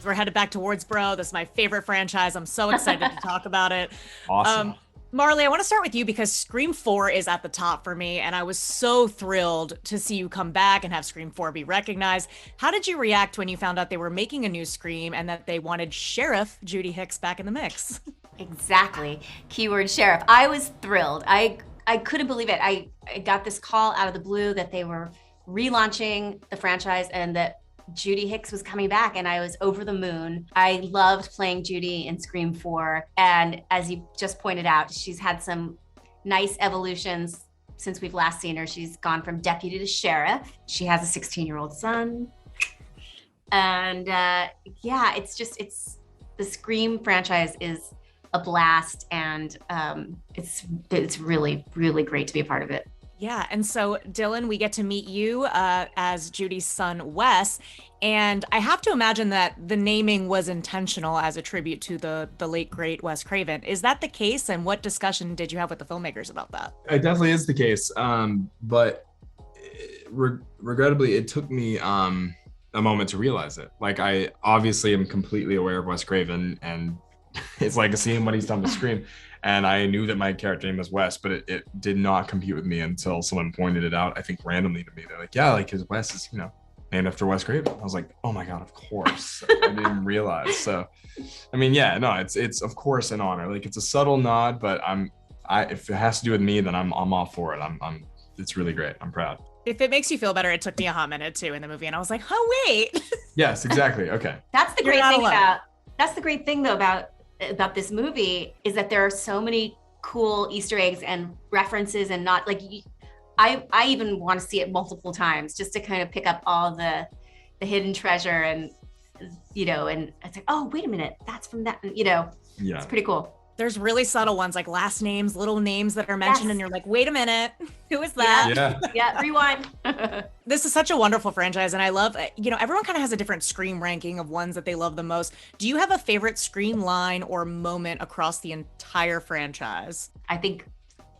We're headed back to Wardsboro. This is my favorite franchise. I'm so excited to talk about it. Awesome. Marley, I want to start with you because Scream 4 is at the top for me, and I was so thrilled to see you come back and have Scream 4 be recognized. How did you react when you found out they were making a new Scream and that they wanted Sheriff Judy Hicks back in the mix? Exactly. Keyword sheriff. I was thrilled. I couldn't believe it. I got this call out of the blue that they were relaunching the franchise and that Judy Hicks was coming back, and I was over the moon. I loved playing Judy in Scream 4. And as you just pointed out, she's had some nice evolutions since we've last seen her. She's gone from deputy to sheriff. She has a 16-year-old son. And yeah, it's the Scream franchise is a blast, and it's really, really great to be a part of it. Yeah, and so Dylan, we get to meet you as Judy's son, Wes, and I have to imagine that the naming was intentional as a tribute to the late, great Wes Craven. Is that the case, and what discussion did you have with the filmmakers about that? It definitely is the case, but regrettably, it took me a moment to realize it. Like, I obviously am completely aware of Wes Craven and his legacy and what he's done with Scream. And I knew that my character name was Wes, but it did not compute with me until someone pointed it out, I think randomly to me. They're like, yeah, like his Wes is, named after Wes Craven. I was like, oh my God, of course. I didn't even realize. So, I mean, yeah, no, it's of course an honor. Like, it's a subtle nod, but if it has to do with me, then I'm all for it. It's really great. I'm proud. If it makes you feel better, it took me a hot minute too in the movie, and I was like, oh wait. Yes, exactly. Okay. That's the great thing though about this movie is that there are so many cool Easter eggs and references, and not like I even want to see it multiple times just to kind of pick up all the hidden treasure, and and it's like, oh, wait a minute, that's from that, Yeah. It's pretty cool. There's really subtle ones like last names, little names that are mentioned, yes. And you're like, wait a minute, who is that? Yeah, rewind. This is such a wonderful franchise, and I love, everyone kind of has a different Scream ranking of ones that they love the most. Do you have a favorite Scream line or moment across the entire franchise? I think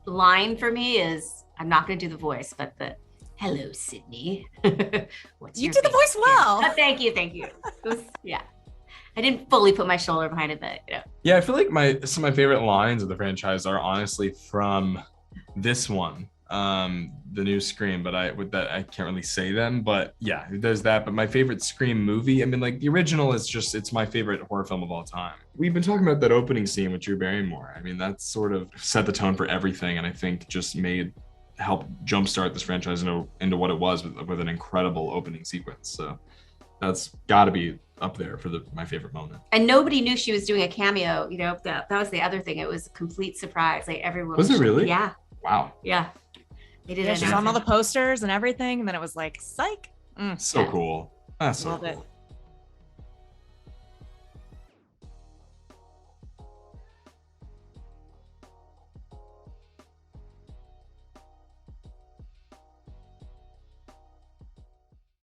line for me is, I'm not going to do the voice, but the hello, Sydney. You did the voice well. Oh, thank you. It was, yeah. I didn't fully put my shoulder behind it, but Yeah, I feel like some of my favorite lines of the franchise are honestly from this one, the new Scream, but I can't really say them. But yeah, there's that. But my favorite Scream movie, I mean, like the original it's my favorite horror film of all time. We've been talking about that opening scene with Drew Barrymore. I mean, that sort of set the tone for everything, and I think just helped jumpstart this franchise into what it was with an incredible opening sequence. So that's got to be up there for my favorite moment. And nobody knew she was doing a cameo. That was the other thing. It was a complete surprise. Like everyone was it really? Yeah. Wow. Yeah. They did. Yeah, she's on all the posters and everything, and then it was like, psych. So cool. That's so Love cool. it.